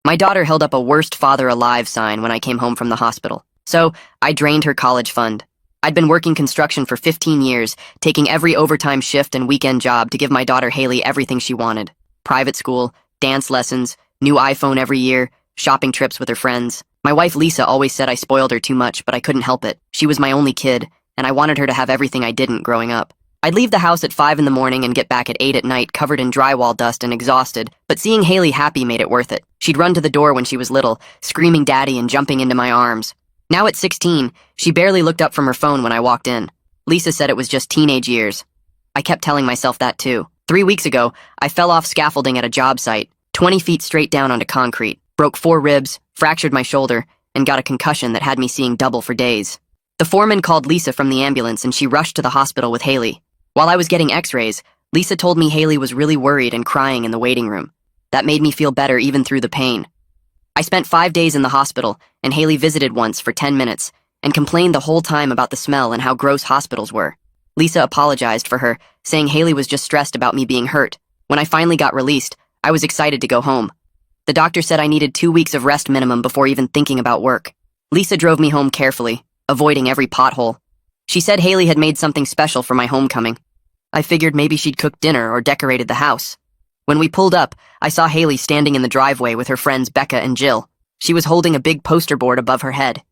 My daughter held up a worst father alive sign when I came home from the hospital. So, I drained her college fund. I'd been working construction for 15 years, taking every overtime shift and weekend job to give my daughter Haley everything she wanted. Private school, dance lessons, new iPhone every year, shopping trips with her friends. My wife Lisa always said I spoiled her too much, but I couldn't help it. She was my only kid, and I wanted her to have everything I didn't growing up. I'd leave the house at 5 in the morning and get back at 8 at night covered in drywall dust and exhausted, but seeing Haley happy made it worth it. She'd run to the door when she was little, screaming daddy and jumping into my arms. Now at 16, she barely looked up from her phone when I walked in. Lisa said it was just teenage years. I kept telling myself that too. 3 weeks ago, I fell off scaffolding at a job site, 20 feet straight down onto concrete, broke 4 ribs, fractured my shoulder, and got a concussion that had me seeing double for days. The foreman called Lisa from the ambulance and she rushed to the hospital with Haley. While I was getting x-rays, Lisa told me Haley was really worried and crying in the waiting room. That made me feel better even through the pain. I spent 5 days in the hospital, and Haley visited once for 10 minutes and complained the whole time about the smell and how gross hospitals were. Lisa apologized for her, saying Haley was just stressed about me being hurt. When I finally got released, I was excited to go home. The doctor said I needed 2 weeks of rest minimum before even thinking about work. Lisa drove me home carefully, avoiding every pothole. She said Haley had made something special for my homecoming. I figured maybe she'd cooked dinner or decorated the house. When we pulled up, I saw Haley standing in the driveway with her friends Becca and Jill. She was holding a big poster board above her head.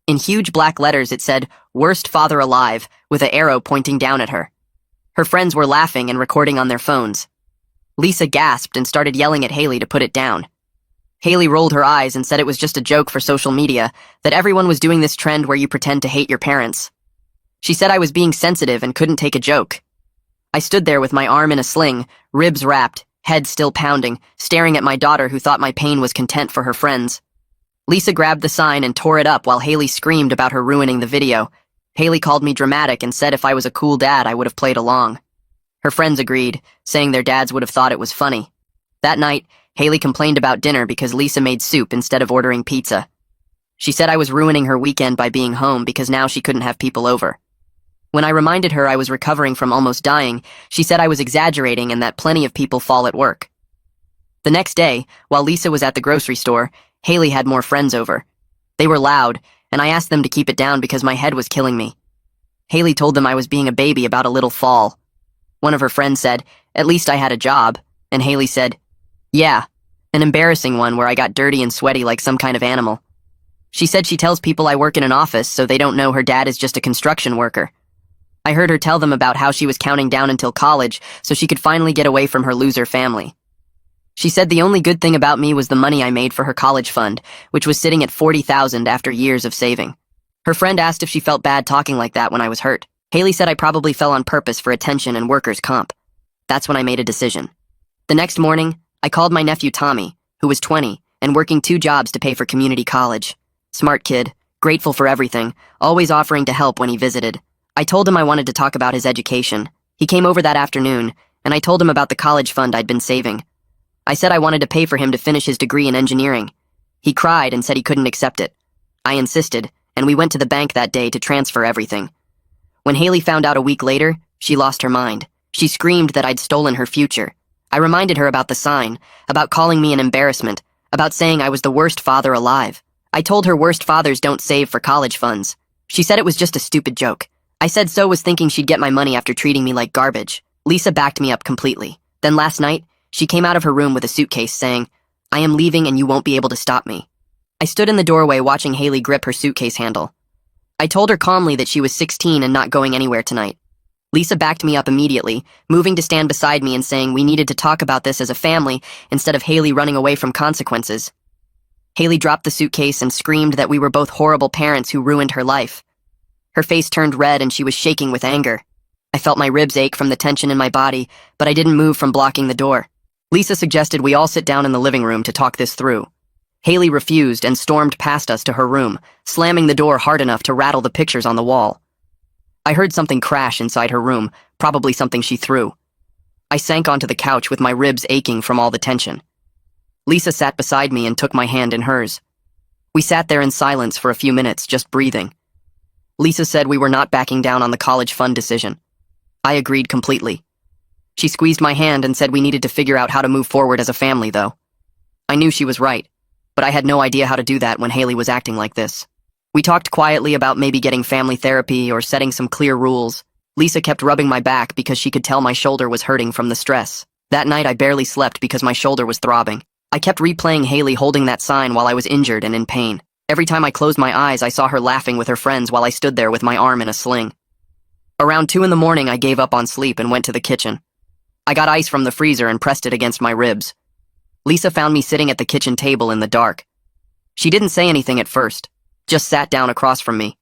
In huge black letters it said, "Worst father alive," with an arrow pointing down at her. Her friends were laughing and recording on their phones. Lisa gasped and started yelling at Haley to put it down. Haley rolled her eyes and said it was just a joke for social media, that everyone was doing this trend where you pretend to hate your parents. She said I was being sensitive and couldn't take a joke. I stood there with my arm in a sling, ribs wrapped, head still pounding, staring at my daughter who thought my pain was content for her friends. Lisa grabbed the sign and tore it up while Haley screamed about her ruining the video. Haley called me dramatic and said if I was a cool dad, I would have played along. Her friends agreed, saying their dads would have thought it was funny. That night, Haley complained about dinner because Lisa made soup instead of ordering pizza. She said I was ruining her weekend by being home because now she couldn't have people over. When I reminded her I was recovering from almost dying, she said I was exaggerating and that plenty of people fall at work. The next day, while Lisa was at the grocery store, Haley had more friends over. They were loud, and I asked them to keep it down because my head was killing me. Haley told them I was being a baby about a little fall. One of her friends said, "At least I had a job," and Haley said, "Yeah, an embarrassing one where I got dirty and sweaty like some kind of animal." She said she tells people I work in an office so they don't know her dad is just a construction worker. I heard her tell them about how she was counting down until college so she could finally get away from her loser family. She said the only good thing about me was the money I made for her college fund, which was sitting at $40,000 after years of saving. Her friend asked if she felt bad talking like that when I was hurt. Haley said I probably fell on purpose for attention and workers' comp. That's when I made a decision. The next morning, I called my nephew Tommy, who was 20, and working 2 jobs to pay for community college. Smart kid, grateful for everything, always offering to help when he visited. I told him I wanted to talk about his education. He came over that afternoon, and I told him about the college fund I'd been saving. I said I wanted to pay for him to finish his degree in engineering. He cried and said he couldn't accept it. I insisted, and we went to the bank that day to transfer everything. When Haley found out a week later, she lost her mind. She screamed that I'd stolen her future. I reminded her about the sign, about calling me an embarrassment, about saying I was the worst father alive. I told her worst fathers don't save for college funds. She said it was just a stupid joke. I said so was thinking she'd get my money after treating me like garbage. Lisa backed me up completely. Then last night, she came out of her room with a suitcase saying, "I am leaving and you won't be able to stop me." I stood in the doorway watching Haley grip her suitcase handle. I told her calmly that she was 16 and not going anywhere tonight. Lisa backed me up immediately, moving to stand beside me and saying we needed to talk about this as a family instead of Haley running away from consequences. Haley dropped the suitcase and screamed that we were both horrible parents who ruined her life. Her face turned red and she was shaking with anger. I felt my ribs ache from the tension in my body, but I didn't move from blocking the door. Lisa suggested we all sit down in the living room to talk this through. Haley refused and stormed past us to her room, slamming the door hard enough to rattle the pictures on the wall. I heard something crash inside her room, probably something she threw. I sank onto the couch with my ribs aching from all the tension. Lisa sat beside me and took my hand in hers. We sat there in silence for a few minutes, just breathing. Lisa said we were not backing down on the college fund decision. I agreed completely. She squeezed my hand and said we needed to figure out how to move forward as a family, though. I knew she was right. but I had no idea how to do that when Haley was acting like this. We talked quietly about maybe getting family therapy or setting some clear rules. Lisa kept rubbing my back because she could tell my shoulder was hurting from the stress. That night I barely slept because my shoulder was throbbing. I kept replaying Haley holding that sign while I was injured and in pain. Every time I closed my eyes, I saw her laughing with her friends while I stood there with my arm in a sling. Around 2 in the morning, I gave up on sleep and went to the kitchen. I got ice from the freezer and pressed it against my ribs. Lisa found me sitting at the kitchen table in the dark. She didn't say anything at first, just sat down across from me.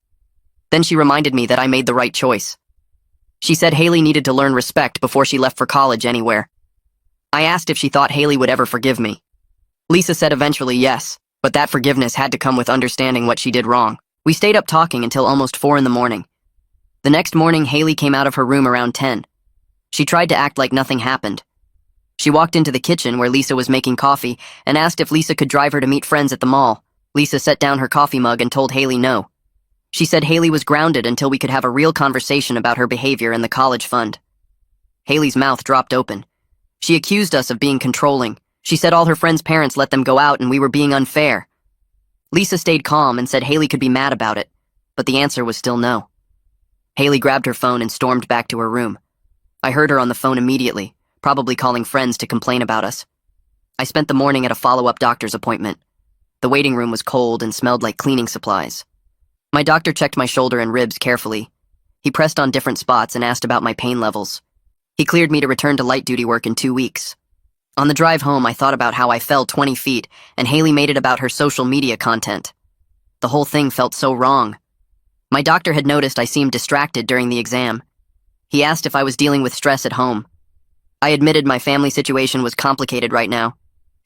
Then she reminded me that I made the right choice. She said Haley needed to learn respect before she left for college anywhere. I asked if she thought Haley would ever forgive me. Lisa said eventually yes, but that forgiveness had to come with understanding what she did wrong. We stayed up talking until almost 4 in the morning. The next morning, Haley came out of her room around 10. She tried to act like nothing happened. She walked into the kitchen where Lisa was making coffee and asked if Lisa could drive her to meet friends at the mall. Lisa set down her coffee mug and told Haley no. She said Haley was grounded until we could have a real conversation about her behavior and the college fund. Haley's mouth dropped open. She accused us of being controlling. She said all her friends' parents let them go out and we were being unfair. Lisa stayed calm and said Haley could be mad about it, but the answer was still no. Haley grabbed her phone and stormed back to her room. I heard her on the phone immediately, probably calling friends to complain about us. I spent the morning at a follow-up doctor's appointment. The waiting room was cold and smelled like cleaning supplies. My doctor checked my shoulder and ribs carefully. He pressed on different spots and asked about my pain levels. He cleared me to return to light duty work in 2 weeks. On the drive home, I thought about how I fell 20 feet, and Haley made it about her social media content. The whole thing felt so wrong. My doctor had noticed I seemed distracted during the exam. He asked if I was dealing with stress at home. I admitted my family situation was complicated right now.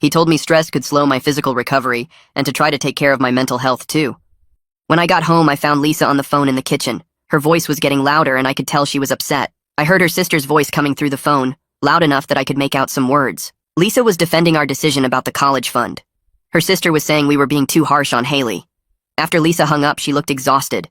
He told me stress could slow my physical recovery and to try to take care of my mental health too. When I got home, I found Lisa on the phone in the kitchen. Her voice was getting louder and I could tell she was upset. I heard her sister's voice coming through the phone, loud enough that I could make out some words. Lisa was defending our decision about the college fund. Her sister was saying we were being too harsh on Haley. After Lisa hung up, she looked exhausted.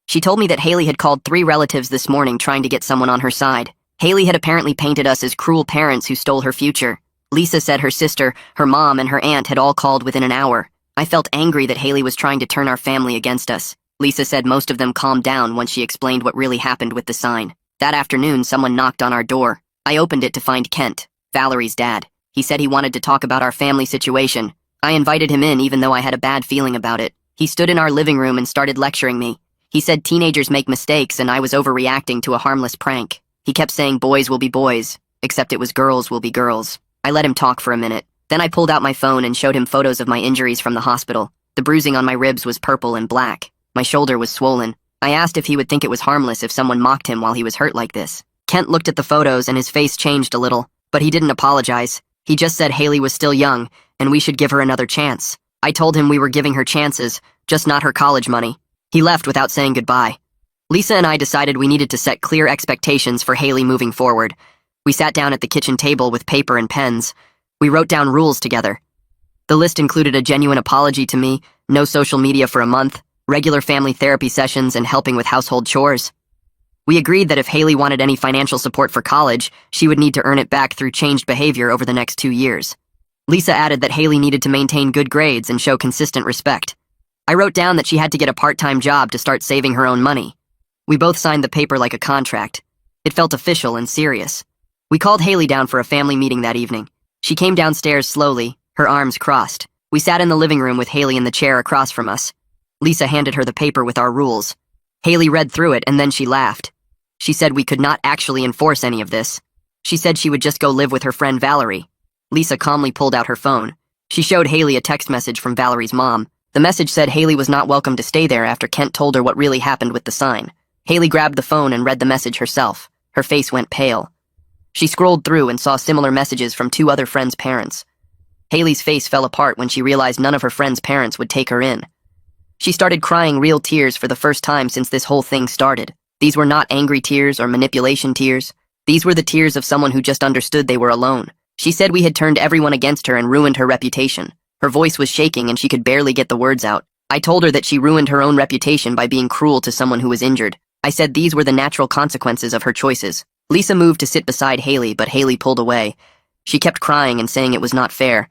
She told me that Haley had called 3 relatives this morning trying to get someone on her side. Haley had apparently painted us as cruel parents who stole her future. Lisa said her sister, her mom, and her aunt had all called within an hour. I felt angry that Haley was trying to turn our family against us. Lisa said most of them calmed down once she explained what really happened with the sign. That afternoon, someone knocked on our door. I opened it to find Kent, Valerie's dad. He said he wanted to talk about our family situation. I invited him in even though I had a bad feeling about it. He stood in our living room and started lecturing me. He said teenagers make mistakes and I was overreacting to a harmless prank. He kept saying boys will be boys, except it was girls will be girls. I let him talk for a minute. Then I pulled out my phone and showed him photos of my injuries from the hospital. The bruising on my ribs was purple and black. My shoulder was swollen. I asked if he would think it was harmless if someone mocked him while he was hurt like this. Kent looked at the photos and his face changed a little, but he didn't apologize. He just said Haley was still young, and we should give her another chance. I told him we were giving her chances, just not her college money. He left without saying goodbye. Lisa and I decided we needed to set clear expectations for Haley moving forward. We sat down at the kitchen table with paper and pens. We wrote down rules together. The list included a genuine apology to me, no social media for a month, regular family therapy sessions, and helping with household chores. We agreed that if Haley wanted any financial support for college, she would need to earn it back through changed behavior over the next 2 years. Lisa added that Haley needed to maintain good grades and show consistent respect. I wrote down that she had to get a part-time job to start saving her own money. We both signed the paper like a contract. It felt official and serious. We called Haley down for a family meeting that evening. She came downstairs slowly, her arms crossed. We sat in the living room with Haley in the chair across from us. Lisa handed her the paper with our rules. Haley read through it and then she laughed. She said we could not actually enforce any of this. She said she would just go live with her friend Valerie. Lisa calmly pulled out her phone. She showed Haley a text message from Valerie's mom. The message said Haley was not welcome to stay there after Kent told her what really happened with the sign. Haley grabbed the phone and read the message herself. Her face went pale. She scrolled through and saw similar messages from 2 other friends' parents. Haley's face fell apart when she realized none of her friends' parents would take her in. She started crying real tears for the first time since this whole thing started. These were not angry tears or manipulation tears. These were the tears of someone who just understood they were alone. She said we had turned everyone against her and ruined her reputation. Her voice was shaking and she could barely get the words out. I told her that she ruined her own reputation by being cruel to someone who was injured. I said these were the natural consequences of her choices. Lisa moved to sit beside Haley, but Haley pulled away. She kept crying and saying it was not fair.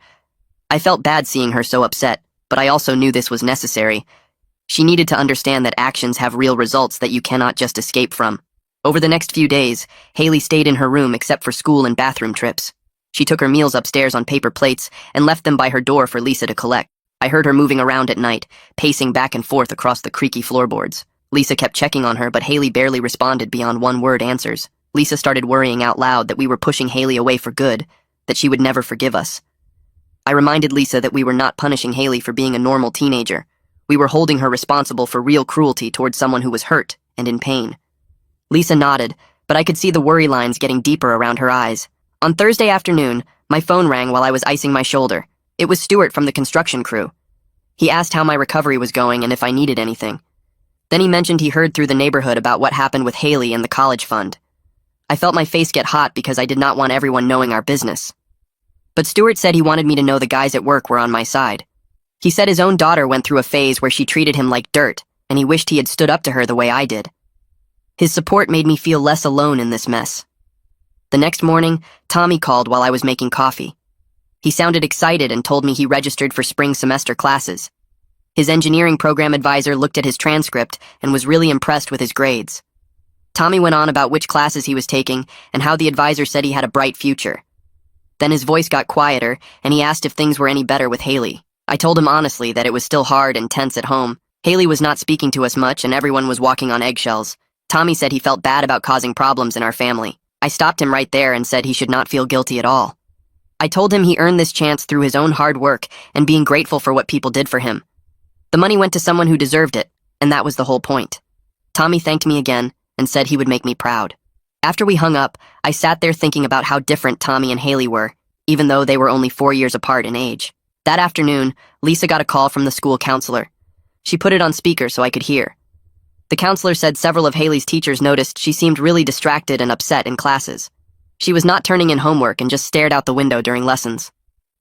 I felt bad seeing her so upset. but I also knew this was necessary. She needed to understand that actions have real results that you cannot just escape from. Over the next few days, Haley stayed in her room except for school and bathroom trips. She took her meals upstairs on paper plates and left them by her door for Lisa to collect. I heard her moving around at night, pacing back and forth across the creaky floorboards. Lisa kept checking on her, but Haley barely responded beyond one-word answers. Lisa started worrying out loud that we were pushing Haley away for good, that she would never forgive us. I reminded Lisa that we were not punishing Haley for being a normal teenager. We were holding her responsible for real cruelty towards someone who was hurt and in pain. Lisa nodded, but I could see the worry lines getting deeper around her eyes. On Thursday afternoon, my phone rang while I was icing my shoulder. It was Stuart from the construction crew. He asked how my recovery was going and if I needed anything. Then he mentioned he heard through the neighborhood about what happened with Haley and the college fund. I felt my face get hot because I did not want everyone knowing our business. But Stuart said he wanted me to know the guys at work were on my side. He said his own daughter went through a phase where she treated him like dirt, and he wished he had stood up to her the way I did. His support made me feel less alone in this mess. The next morning, Tommy called while I was making coffee. He sounded excited and told me he registered for spring semester classes. His engineering program advisor looked at his transcript and was really impressed with his grades. Tommy went on about which classes he was taking and how the advisor said he had a bright future. Then his voice got quieter, and he asked if things were any better with Haley. I told him honestly that it was still hard and tense at home. Haley was not speaking to us much, and everyone was walking on eggshells. Tommy said he felt bad about causing problems in our family. I stopped him right there and said he should not feel guilty at all. I told him he earned this chance through his own hard work and being grateful for what people did for him. The money went to someone who deserved it, and that was the whole point. Tommy thanked me again and said he would make me proud. After we hung up, I sat there thinking about how different Tommy and Haley were, even though they were only 4 years apart in age. That afternoon, Lisa got a call from the school counselor. She put it on speaker so I could hear. The counselor said several of Haley's teachers noticed she seemed really distracted and upset in classes. She was not turning in homework and just stared out the window during lessons.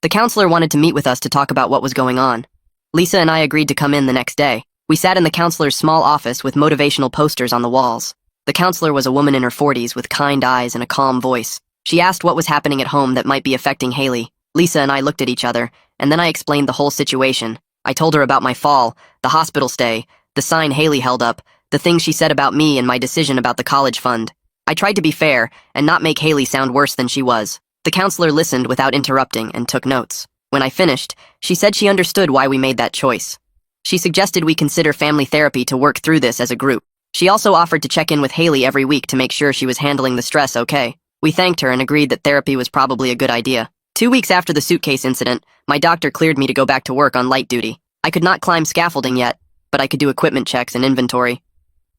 The counselor wanted to meet with us to talk about what was going on. Lisa and I agreed to come in the next day. We sat in the counselor's small office with motivational posters on the walls. The counselor was a woman in her 40s with kind eyes and a calm voice. She asked what was happening at home that might be affecting Haley. Lisa and I looked at each other, and then I explained the whole situation. I told her about my fall, the hospital stay, the sign Haley held up, the things she said about me and my decision about the college fund. I tried to be fair and not make Haley sound worse than she was. The counselor listened without interrupting and took notes. When I finished, she said she understood why we made that choice. She suggested we consider family therapy to work through this as a group. She also offered to check in with Haley every week to make sure she was handling the stress okay. We thanked her and agreed that therapy was probably a good idea. 2 weeks after the suitcase incident, my doctor cleared me to go back to work on light duty. I could not climb scaffolding yet, but I could do equipment checks and inventory.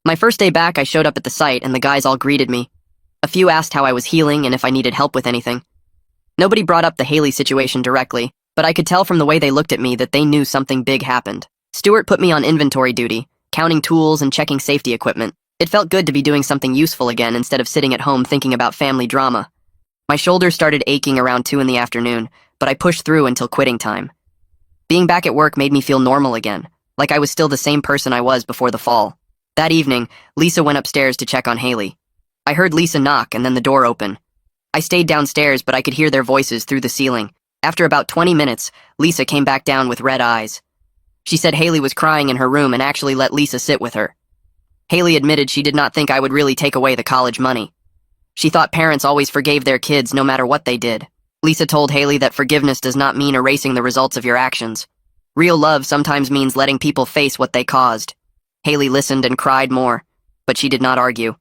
My first day back, I showed up at the site and the guys all greeted me. A few asked how I was healing and if I needed help with anything. Nobody brought up the Haley situation directly, but I could tell from the way they looked at me that they knew something big happened. Stuart put me on inventory duty, counting tools and checking safety equipment. It felt good to be doing something useful again instead of sitting at home thinking about family drama. My shoulders started aching around 2 in the afternoon, but I pushed through until quitting time. Being back at work made me feel normal again, like I was still the same person I was before the fall. That evening, Lisa went upstairs to check on Haley. I heard Lisa knock and then the door open. I stayed downstairs, but I could hear their voices through the ceiling. After about 20 minutes, Lisa came back down with red eyes. She said Haley was crying in her room and actually let Lisa sit with her. Haley admitted she did not think I would really take away the college money. She thought parents always forgave their kids no matter what they did. Lisa told Haley that forgiveness does not mean erasing the results of your actions. Real love sometimes means letting people face what they caused. Haley listened and cried more, but she did not argue.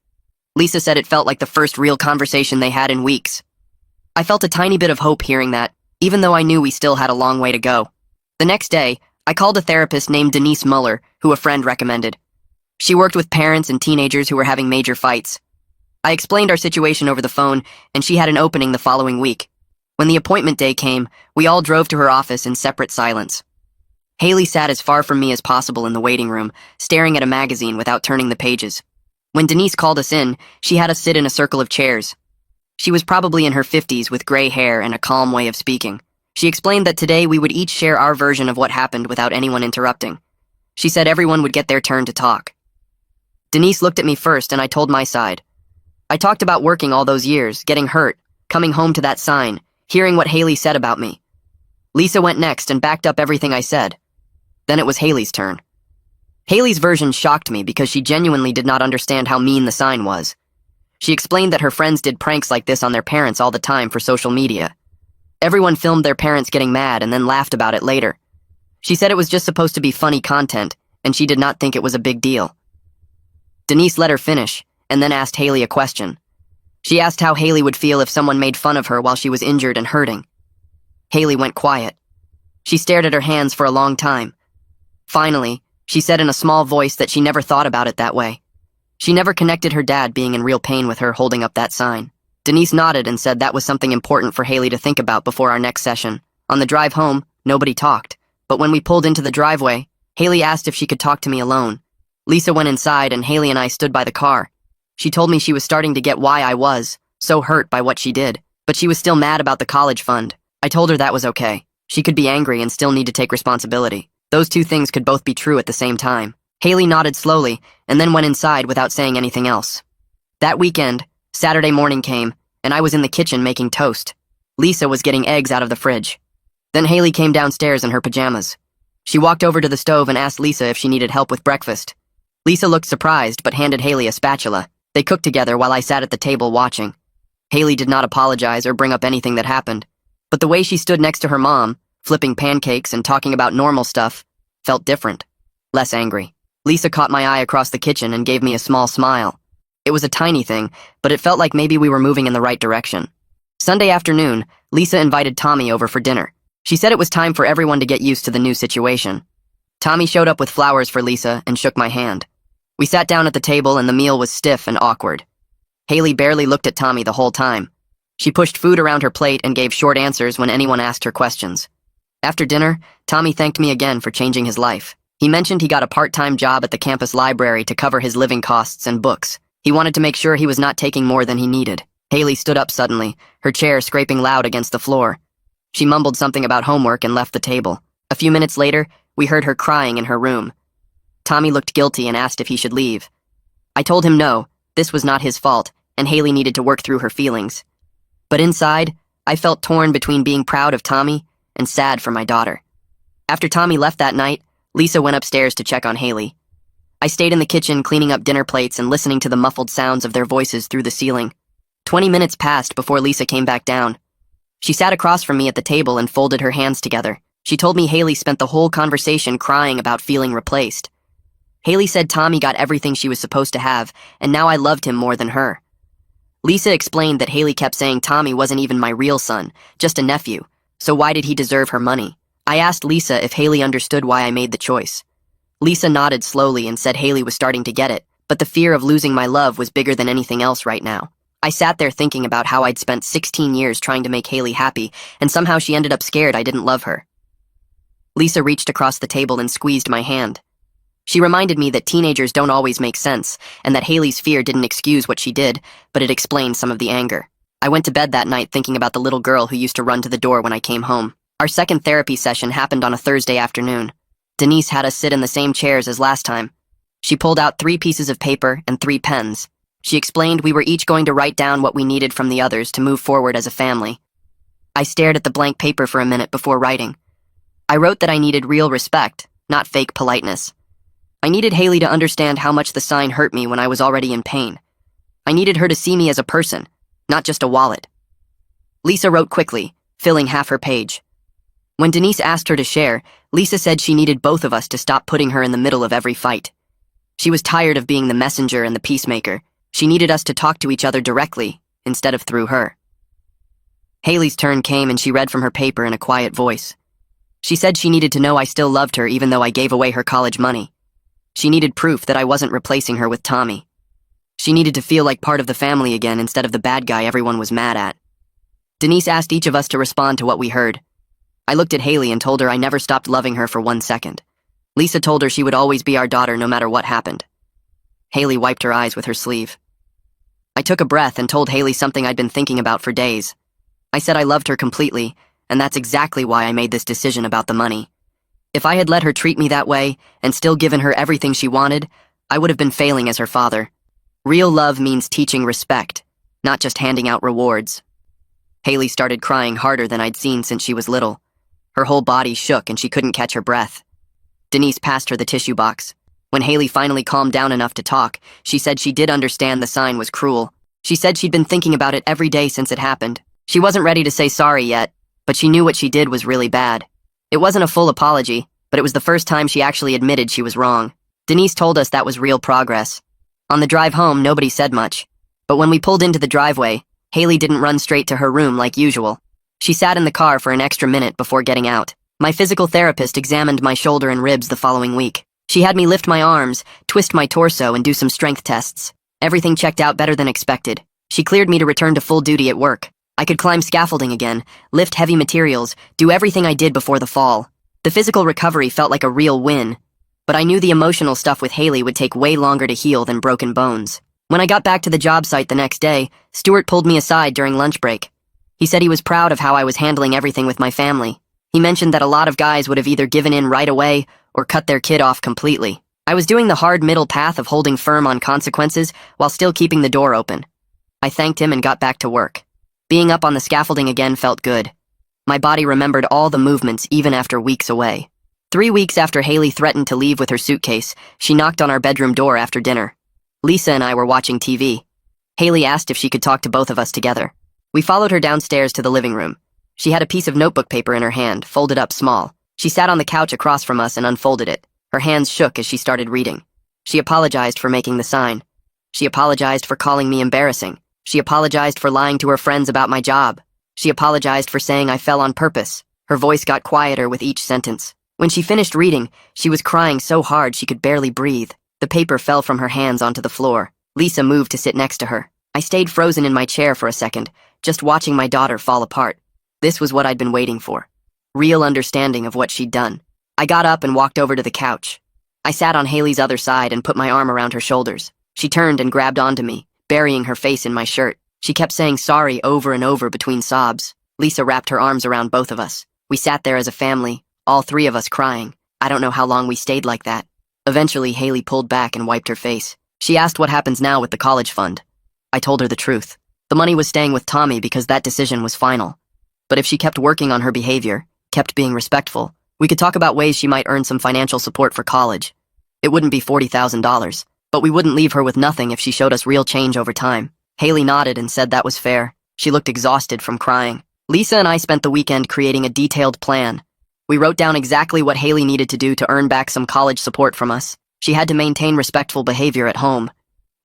Lisa said it felt like the first real conversation they had in weeks. I felt a tiny bit of hope hearing that, even though I knew we still had a long way to go. The next day, I called a therapist named Denise Muller, who a friend recommended. She worked with parents and teenagers who were having major fights. I explained our situation over the phone, and she had an opening the following week. When the appointment day came, we all drove to her office in separate silence. Haley sat as far from me as possible in the waiting room, staring at a magazine without turning the pages. When Denise called us in, she had us sit in a circle of chairs. She was probably in her 50s with gray hair and a calm way of speaking. She explained that today we would each share our version of what happened without anyone interrupting. She said everyone would get their turn to talk. Denise looked at me first and I told my side. I talked about working all those years, getting hurt, coming home to that sign, hearing what Haley said about me. Lisa went next and backed up everything I said. Then it was Haley's turn. Haley's version shocked me because she genuinely did not understand how mean the sign was. She explained that her friends did pranks like this on their parents all the time for social media. Everyone filmed their parents getting mad and then laughed about it later. She said it was just supposed to be funny content, and she did not think it was a big deal. Denise let her finish, and then asked Haley a question. She asked how Haley would feel if someone made fun of her while she was injured and hurting. Haley went quiet. She stared at her hands for a long time. Finally, she said in a small voice that she never thought about it that way. She never connected her dad being in real pain with her holding up that sign. Denise nodded and said that was something important for Haley to think about before our next session. On the drive home, nobody talked, but when we pulled into the driveway, Haley asked if she could talk to me alone. Lisa went inside and Haley and I stood by the car. She told me she was starting to get why I was so hurt by what she did, but she was still mad about the college fund. I told her that was okay. She could be angry and still need to take responsibility. Those two things could both be true at the same time. Haley nodded slowly and then went inside without saying anything else. That weekend, Saturday morning came, and I was in the kitchen making toast. Lisa was getting eggs out of the fridge. Then Haley came downstairs in her pajamas. She walked over to the stove and asked Lisa if she needed help with breakfast. Lisa looked surprised but handed Haley a spatula. They cooked together while I sat at the table watching. Haley did not apologize or bring up anything that happened, but the way she stood next to her mom, flipping pancakes and talking about normal stuff, felt different, less angry. Lisa caught my eye across the kitchen and gave me a small smile. It was a tiny thing, but it felt like maybe we were moving in the right direction. Sunday afternoon, Lisa invited Tommy over for dinner. She said it was time for everyone to get used to the new situation. Tommy showed up with flowers for Lisa and shook my hand. We sat down at the table and the meal was stiff and awkward. Haley barely looked at Tommy the whole time. She pushed food around her plate and gave short answers when anyone asked her questions. After dinner, Tommy thanked me again for changing his life. He mentioned he got a part-time job at the campus library to cover his living costs and books. He wanted to make sure he was not taking more than he needed. Haley stood up suddenly, her chair scraping loud against the floor. She mumbled something about homework and left the table. A few minutes later, we heard her crying in her room. Tommy looked guilty and asked if he should leave. I told him no, this was not his fault, and Haley needed to work through her feelings. But inside, I felt torn between being proud of Tommy and sad for my daughter. After Tommy left that night, Lisa went upstairs to check on Haley. I stayed in the kitchen cleaning up dinner plates and listening to the muffled sounds of their voices through the ceiling. 20 minutes passed before Lisa came back down. She sat across from me at the table and folded her hands together. She told me Haley spent the whole conversation crying about feeling replaced. Haley said Tommy got everything she was supposed to have, and now I loved him more than her. Lisa explained that Haley kept saying Tommy wasn't even my real son, just a nephew, so why did he deserve her money? I asked Lisa if Haley understood why I made the choice. Lisa nodded slowly and said Haley was starting to get it, but the fear of losing my love was bigger than anything else right now. I sat there thinking about how I'd spent 16 years trying to make Haley happy, and somehow she ended up scared I didn't love her. Lisa reached across the table and squeezed my hand. She reminded me that teenagers don't always make sense, and that Haley's fear didn't excuse what she did, but it explained some of the anger. I went to bed that night thinking about the little girl who used to run to the door when I came home. Our second therapy session happened on a Thursday afternoon. Denise had us sit in the same chairs as last time. She pulled out 3 pieces of paper and 3 pens. She explained we were each going to write down what we needed from the others to move forward as a family. I stared at the blank paper for a minute before writing. I wrote that I needed real respect, not fake politeness. I needed Haley to understand how much the sign hurt me when I was already in pain. I needed her to see me as a person, not just a wallet. Lisa wrote quickly, filling half her page. When Denise asked her to share, Lisa said she needed both of us to stop putting her in the middle of every fight. She was tired of being the messenger and the peacemaker. She needed us to talk to each other directly, instead of through her. Haley's turn came and she read from her paper in a quiet voice. She said she needed to know I still loved her even though I gave away her college money. She needed proof that I wasn't replacing her with Tommy. She needed to feel like part of the family again instead of the bad guy everyone was mad at. Denise asked each of us to respond to what we heard. I looked at Haley and told her I never stopped loving her for 1 second. Lisa told her she would always be our daughter no matter what happened. Haley wiped her eyes with her sleeve. I took a breath and told Haley something I'd been thinking about for days. I said I loved her completely, and that's exactly why I made this decision about the money. If I had let her treat me that way, and still given her everything she wanted, I would have been failing as her father. Real love means teaching respect, not just handing out rewards. Haley started crying harder than I'd seen since she was little. Her whole body shook and she couldn't catch her breath. Denise passed her the tissue box. When Haley finally calmed down enough to talk, she said she did understand the sign was cruel. She said she'd been thinking about it every day since it happened. She wasn't ready to say sorry yet, but she knew what she did was really bad. It wasn't a full apology, but it was the first time she actually admitted she was wrong. Denise told us that was real progress. On the drive home, nobody said much. But when we pulled into the driveway, Haley didn't run straight to her room like usual. She sat in the car for an extra minute before getting out. My physical therapist examined my shoulder and ribs the following week. She had me lift my arms, twist my torso, and do some strength tests. Everything checked out better than expected. She cleared me to return to full duty at work. I could climb scaffolding again, lift heavy materials, do everything I did before the fall. The physical recovery felt like a real win, but I knew the emotional stuff with Haley would take way longer to heal than broken bones. When I got back to the job site the next day, Stuart pulled me aside during lunch break. He said he was proud of how I was handling everything with my family. He mentioned that a lot of guys would have either given in right away or cut their kid off completely. I was doing the hard middle path of holding firm on consequences while still keeping the door open. I thanked him and got back to work. Being up on the scaffolding again felt good. My body remembered all the movements even after weeks away. 3 weeks after Haley threatened to leave with her suitcase, she knocked on our bedroom door after dinner. Lisa and I were watching TV. Haley asked if she could talk to both of us together. We followed her downstairs to the living room. She had a piece of notebook paper in her hand, folded up small. She sat on the couch across from us and unfolded it. Her hands shook as she started reading. She apologized for making the sign. She apologized for calling me embarrassing. She apologized for lying to her friends about my job. She apologized for saying I fell on purpose. Her voice got quieter with each sentence. When she finished reading, she was crying so hard she could barely breathe. The paper fell from her hands onto the floor. Lisa moved to sit next to her. I stayed frozen in my chair for a second, just watching my daughter fall apart. This was what I'd been waiting for. Real understanding of what she'd done. I got up and walked over to the couch. I sat on Haley's other side and put my arm around her shoulders. She turned and grabbed onto me, burying her face in my shirt. She kept saying sorry over and over between sobs. Lisa wrapped her arms around both of us. We sat there as a family, all three of us crying. I don't know how long we stayed like that. Eventually, Haley pulled back and wiped her face. She asked what happens now with the college fund. I told her the truth. The money was staying with Tommy because that decision was final. But if she kept working on her behavior, kept being respectful, we could talk about ways she might earn some financial support for college. It wouldn't be $40,000, but we wouldn't leave her with nothing if she showed us real change over time. Haley nodded and said that was fair. She looked exhausted from crying. Lisa and I spent the weekend creating a detailed plan. We wrote down exactly what Haley needed to do to earn back some college support from us. She had to maintain respectful behavior at home.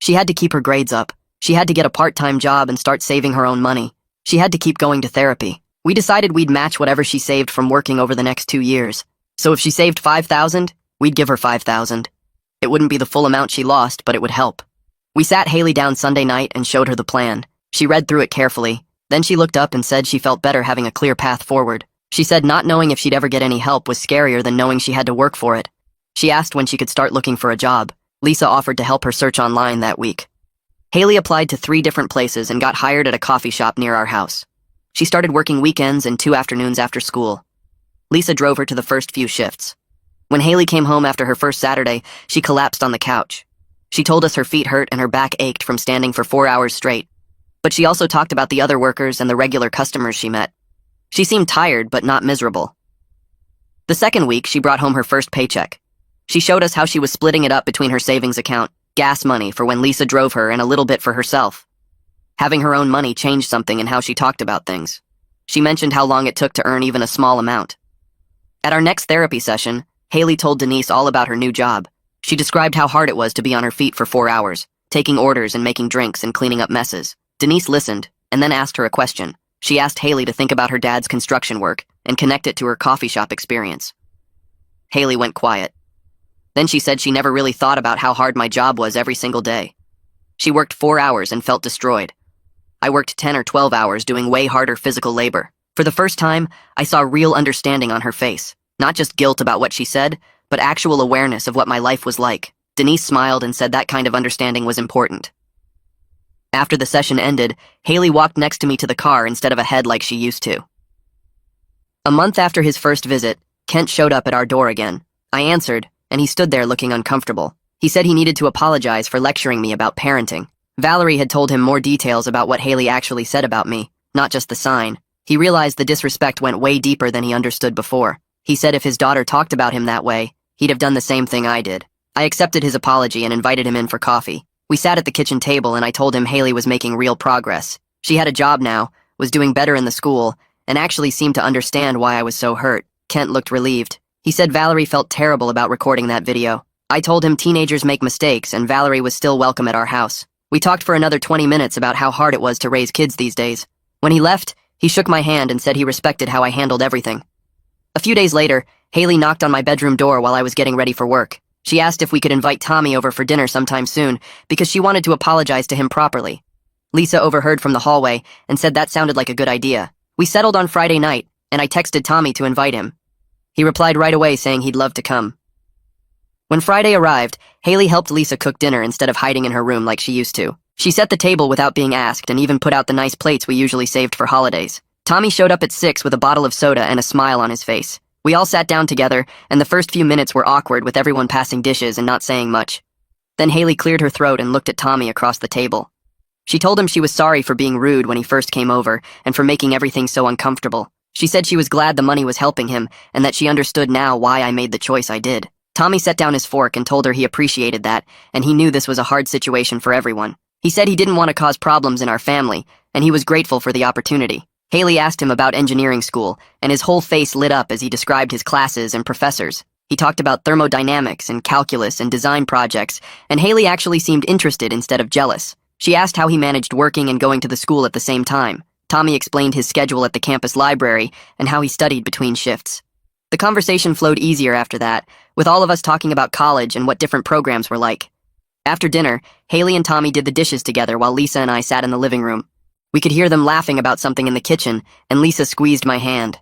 She had to keep her grades up. She had to get a part-time job and start saving her own money. She had to keep going to therapy. We decided we'd match whatever she saved from working over the next 2 years. So if she saved $5,000, we'd give her $5,000. It wouldn't be the full amount she lost, but it would help. We sat Haley down Sunday night and showed her the plan. She read through it carefully. Then she looked up and said she felt better having a clear path forward. She said not knowing if she'd ever get any help was scarier than knowing she had to work for it. She asked when she could start looking for a job. Lisa offered to help her search online that week. Haley applied to 3 different places and got hired at a coffee shop near our house. She started working weekends and 2 afternoons after school. Lisa drove her to the first few shifts. When Haley came home after her first Saturday, she collapsed on the couch. She told us her feet hurt and her back ached from standing for 4 hours straight. But she also talked about the other workers and the regular customers she met. She seemed tired, but not miserable. The second week, she brought home her first paycheck. She showed us how she was splitting it up between her savings account, gas money for when Lisa drove her, and a little bit for herself. Having her own money changed something in how she talked about things. She mentioned how long it took to earn even a small amount. At our next therapy session, Haley told Denise all about her new job. She described how hard it was to be on her feet for 4 hours, taking orders and making drinks and cleaning up messes. Denise listened, and then asked her a question. She asked Haley to think about her dad's construction work and connect it to her coffee shop experience. Haley went quiet. Then she said she never really thought about how hard my job was every single day. She worked 4 hours and felt destroyed. I worked 10 or 12 hours doing way harder physical labor. For the first time, I saw real understanding on her face. Not just guilt about what she said, but actual awareness of what my life was like. Denise smiled and said that kind of understanding was important. After the session ended, Haley walked next to me to the car instead of ahead like she used to. A month after his first visit, Kent showed up at our door again. I answered, and he stood there looking uncomfortable. He said he needed to apologize for lecturing me about parenting. Valerie had told him more details about what Haley actually said about me, not just the sign. He realized the disrespect went way deeper than he understood before. He said if his daughter talked about him that way, he'd have done the same thing I did. I accepted his apology and invited him in for coffee. We sat at the kitchen table and I told him Haley was making real progress. She had a job now, was doing better in the school, and actually seemed to understand why I was so hurt. Kent looked relieved. He said Valerie felt terrible about recording that video. I told him teenagers make mistakes and Valerie was still welcome at our house. We talked for another 20 minutes about how hard it was to raise kids these days. When he left, he shook my hand and said he respected how I handled everything. A few days later, Haley knocked on my bedroom door while I was getting ready for work. She asked if we could invite Tommy over for dinner sometime soon because she wanted to apologize to him properly. Lisa overheard from the hallway and said that sounded like a good idea. We settled on Friday night, and I texted Tommy to invite him. He replied right away saying he'd love to come. When Friday arrived, Haley helped Lisa cook dinner instead of hiding in her room like she used to. She set the table without being asked and even put out the nice plates we usually saved for holidays. Tommy showed up at 6 with a bottle of soda and a smile on his face. We all sat down together, and the first few minutes were awkward with everyone passing dishes and not saying much. Then Haley cleared her throat and looked at Tommy across the table. She told him she was sorry for being rude when he first came over and for making everything so uncomfortable. She said she was glad the money was helping him and that she understood now why I made the choice I did. Tommy set down his fork and told her he appreciated that, and he knew this was a hard situation for everyone. He said he didn't want to cause problems in our family, and he was grateful for the opportunity. Haley asked him about engineering school, and his whole face lit up as he described his classes and professors. He talked about thermodynamics and calculus and design projects, and Haley actually seemed interested instead of jealous. She asked how he managed working and going to the school at the same time. Tommy explained his schedule at the campus library and how he studied between shifts. The conversation flowed easier after that, with all of us talking about college and what different programs were like. After dinner, Haley and Tommy did the dishes together while Lisa and I sat in the living room. We could hear them laughing about something in the kitchen, and Lisa squeezed my hand.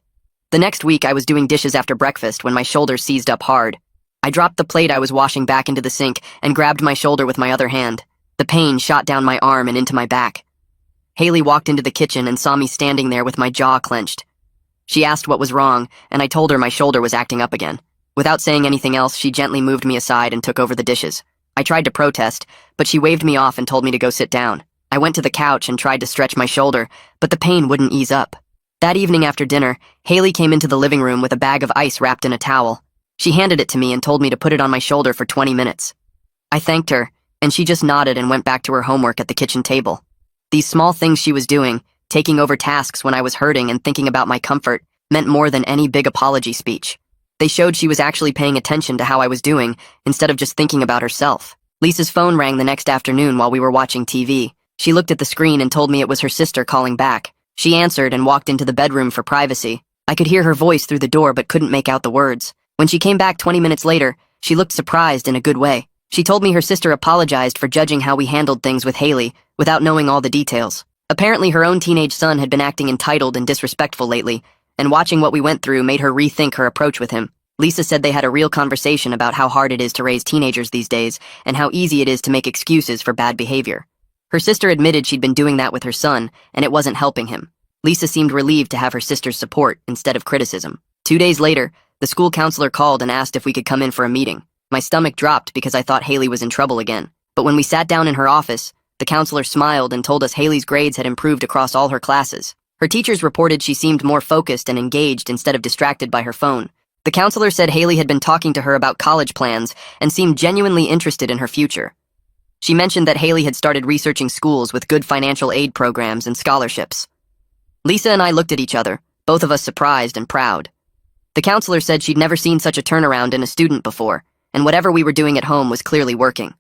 The next week, I was doing dishes after breakfast when my shoulder seized up hard. I dropped the plate I was washing back into the sink and grabbed my shoulder with my other hand. The pain shot down my arm and into my back. Haley walked into the kitchen and saw me standing there with my jaw clenched. She asked what was wrong, and I told her my shoulder was acting up again. Without saying anything else, she gently moved me aside and took over the dishes. I tried to protest, but she waved me off and told me to go sit down. I went to the couch and tried to stretch my shoulder, but the pain wouldn't ease up. That evening after dinner, Haley came into the living room with a bag of ice wrapped in a towel. She handed it to me and told me to put it on my shoulder for 20 minutes. I thanked her, and she just nodded and went back to her homework at the kitchen table. These small things she was doing, taking over tasks when I was hurting and thinking about my comfort, meant more than any big apology speech. They showed she was actually paying attention to how I was doing, instead of just thinking about herself. Lisa's phone rang the next afternoon while we were watching TV. She looked at the screen and told me it was her sister calling back. She answered and walked into the bedroom for privacy. I could hear her voice through the door but couldn't make out the words. When she came back 20 minutes later, she looked surprised in a good way. She told me her sister apologized for judging how we handled things with Haley, without knowing all the details. Apparently her own teenage son had been acting entitled and disrespectful lately, and watching what we went through made her rethink her approach with him. Lisa said they had a real conversation about how hard it is to raise teenagers these days, and how easy it is to make excuses for bad behavior. Her sister admitted she'd been doing that with her son, and it wasn't helping him. Lisa seemed relieved to have her sister's support instead of criticism. 2 days later, the school counselor called and asked if we could come in for a meeting. My stomach dropped because I thought Haley was in trouble again. But when we sat down in her office, the counselor smiled and told us Haley's grades had improved across all her classes. Her teachers reported she seemed more focused and engaged instead of distracted by her phone. The counselor said Haley had been talking to her about college plans and seemed genuinely interested in her future. She mentioned that Haley had started researching schools with good financial aid programs and scholarships. Lisa and I looked at each other, both of us surprised and proud. The counselor said she'd never seen such a turnaround in a student before, and whatever we were doing at home was clearly working.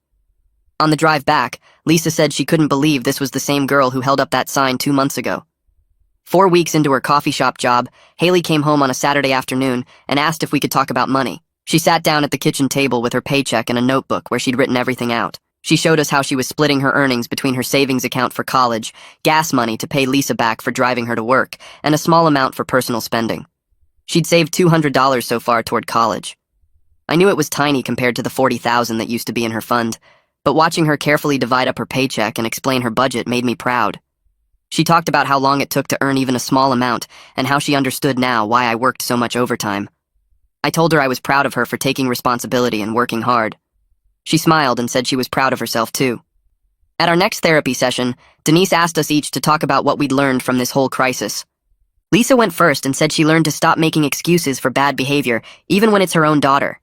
On the drive back, Lisa said she couldn't believe this was the same girl who held up that sign 2 months ago. 4 weeks into her coffee shop job, Haley came home on a Saturday afternoon and asked if we could talk about money. She sat down at the kitchen table with her paycheck and a notebook where she'd written everything out. She showed us how she was splitting her earnings between her savings account for college, gas money to pay Lisa back for driving her to work, and a small amount for personal spending. She'd saved $200 so far toward college. I knew it was tiny compared to the $40,000 that used to be in her fund, but watching her carefully divide up her paycheck and explain her budget made me proud. She talked about how long it took to earn even a small amount and how she understood now why I worked so much overtime. I told her I was proud of her for taking responsibility and working hard. She smiled and said she was proud of herself too. At our next therapy session, Denise asked us each to talk about what we'd learned from this whole crisis. Lisa went first and said she learned to stop making excuses for bad behavior, even when it's her own daughter.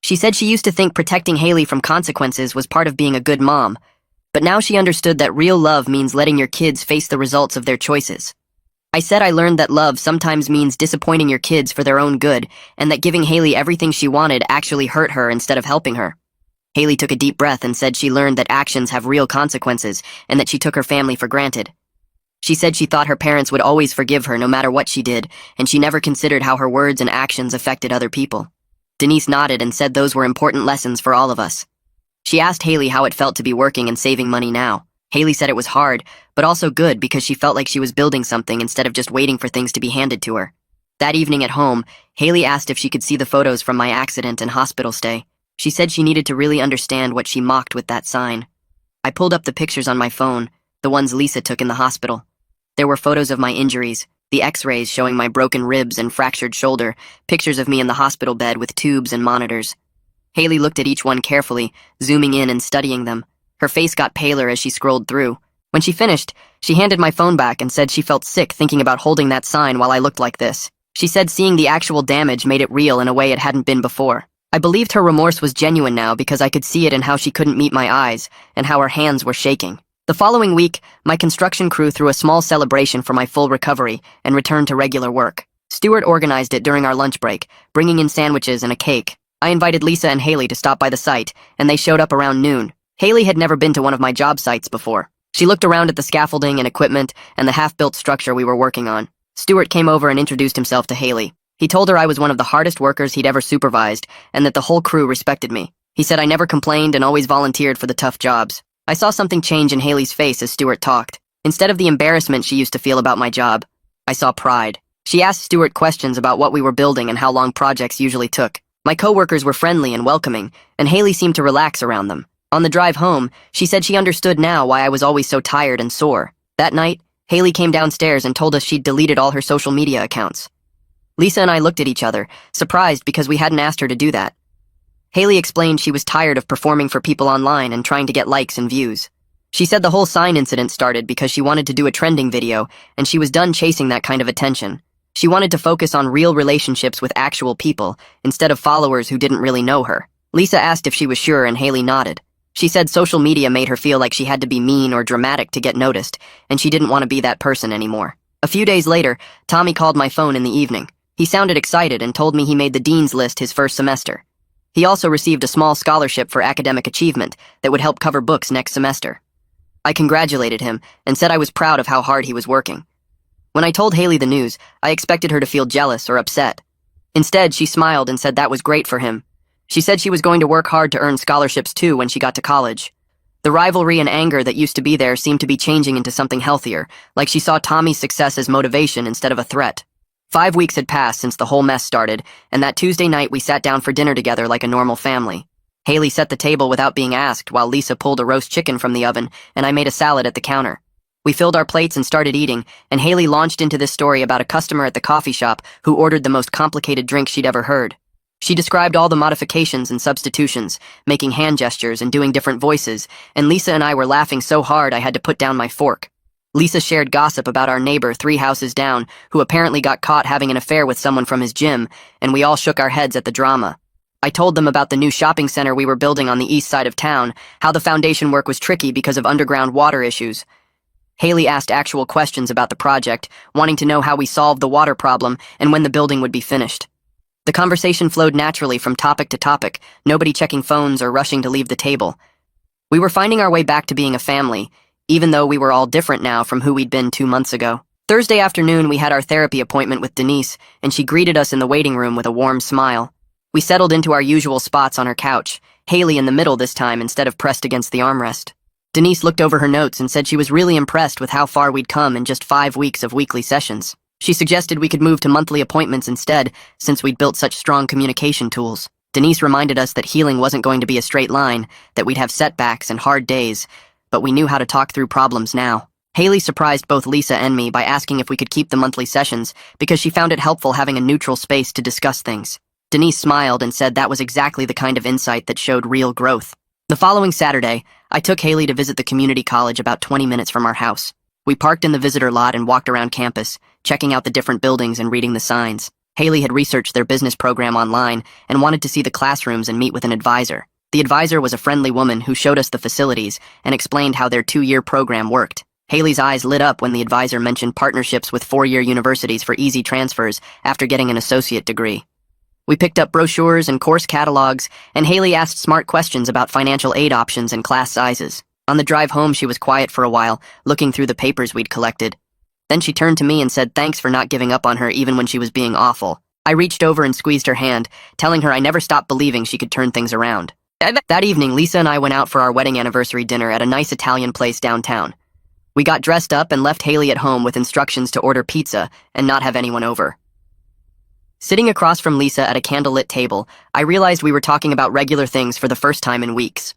She said she used to think protecting Haley from consequences was part of being a good mom, but now she understood that real love means letting your kids face the results of their choices. I said I learned that love sometimes means disappointing your kids for their own good, and that giving Haley everything she wanted actually hurt her instead of helping her. Haley took a deep breath and said she learned that actions have real consequences and that she took her family for granted. She said she thought her parents would always forgive her no matter what she did, and she never considered how her words and actions affected other people. Denise nodded and said those were important lessons for all of us. She asked Haley how it felt to be working and saving money now. Haley said it was hard, but also good because she felt like she was building something instead of just waiting for things to be handed to her. That evening at home, Haley asked if she could see the photos from my accident and hospital stay. She said she needed to really understand what she mocked with that sign. I pulled up the pictures on my phone, the ones Lisa took in the hospital. There were photos of my injuries, the x-rays showing my broken ribs and fractured shoulder, pictures of me in the hospital bed with tubes and monitors. Haley looked at each one carefully, zooming in and studying them. Her face got paler as she scrolled through. When she finished, she handed my phone back and said she felt sick thinking about holding that sign while I looked like this. She said seeing the actual damage made it real in a way it hadn't been before. I believed her remorse was genuine now because I could see it in how she couldn't meet my eyes and how her hands were shaking. The following week, my construction crew threw a small celebration for my full recovery and returned to regular work. Stuart organized it during our lunch break, bringing in sandwiches and a cake. I invited Lisa and Haley to stop by the site, and they showed up around noon. Haley had never been to one of my job sites before. She looked around at the scaffolding and equipment and the half-built structure we were working on. Stuart came over and introduced himself to Haley. He told her I was one of the hardest workers he'd ever supervised and that the whole crew respected me. He said I never complained and always volunteered for the tough jobs. I saw something change in Haley's face as Stuart talked. Instead of the embarrassment she used to feel about my job, I saw pride. She asked Stuart questions about what we were building and how long projects usually took. My coworkers were friendly and welcoming, and Haley seemed to relax around them. On the drive home, she said she understood now why I was always so tired and sore. That night, Haley came downstairs and told us she'd deleted all her social media accounts. Lisa and I looked at each other, surprised because we hadn't asked her to do that. Haley explained she was tired of performing for people online and trying to get likes and views. She said the whole sign incident started because she wanted to do a trending video, and she was done chasing that kind of attention. She wanted to focus on real relationships with actual people, instead of followers who didn't really know her. Lisa asked if she was sure, and Haley nodded. She said social media made her feel like she had to be mean or dramatic to get noticed, and she didn't want to be that person anymore. A few days later, Tommy called my phone in the evening. He sounded excited and told me he made the dean's list his first semester. He also received a small scholarship for academic achievement that would help cover books next semester. I congratulated him and said I was proud of how hard he was working. When I told Haley the news, I expected her to feel jealous or upset. Instead, she smiled and said that was great for him. She said she was going to work hard to earn scholarships too when she got to college. The rivalry and anger that used to be there seemed to be changing into something healthier, like she saw Tommy's success as motivation instead of a threat. 5 weeks had passed since the whole mess started, and that Tuesday night we sat down for dinner together like a normal family. Haley set the table without being asked while Lisa pulled a roast chicken from the oven and I made a salad at the counter. We filled our plates and started eating, and Haley launched into this story about a customer at the coffee shop who ordered the most complicated drink she'd ever heard. She described all the modifications and substitutions, making hand gestures and doing different voices, and Lisa and I were laughing so hard I had to put down my fork. Lisa shared gossip about our neighbor 3 houses down, who apparently got caught having an affair with someone from his gym, and we all shook our heads at the drama. I told them about the new shopping center we were building on the east side of town, how the foundation work was tricky because of underground water issues. Haley asked actual questions about the project, wanting to know how we solved the water problem and when the building would be finished. The conversation flowed naturally from topic to topic, nobody checking phones or rushing to leave the table. We were finding our way back to being a family, even though we were all different now from who we'd been 2 months ago. Thursday afternoon, we had our therapy appointment with Denise, and she greeted us in the waiting room with a warm smile. We settled into our usual spots on her couch, Haley in the middle this time instead of pressed against the armrest. Denise looked over her notes and said she was really impressed with how far we'd come in just 5 weeks of weekly sessions. She suggested we could move to monthly appointments instead, since we'd built such strong communication tools. Denise reminded us that healing wasn't going to be a straight line, that we'd have setbacks and hard days, but we knew how to talk through problems now. Haley surprised both Lisa and me by asking if we could keep the monthly sessions because she found it helpful having a neutral space to discuss things. Denise smiled and said that was exactly the kind of insight that showed real growth. The following Saturday, I took Haley to visit the community college about 20 minutes from our house. We parked in the visitor lot and walked around campus, checking out the different buildings and reading the signs. Haley had researched their business program online and wanted to see the classrooms and meet with an advisor. The advisor was a friendly woman who showed us the facilities and explained how their 2-year program worked. Haley's eyes lit up when the advisor mentioned partnerships with 4-year universities for easy transfers after getting an associate degree. We picked up brochures and course catalogs, and Haley asked smart questions about financial aid options and class sizes. On the drive home, she was quiet for a while, looking through the papers we'd collected. Then she turned to me and said thanks for not giving up on her even when she was being awful. I reached over and squeezed her hand, telling her I never stopped believing she could turn things around. That evening, Lisa and I went out for our wedding anniversary dinner at a nice Italian place downtown. We got dressed up and left Haley at home with instructions to order pizza and not have anyone over. Sitting across from Lisa at a candlelit table, I realized we were talking about regular things for the first time in weeks.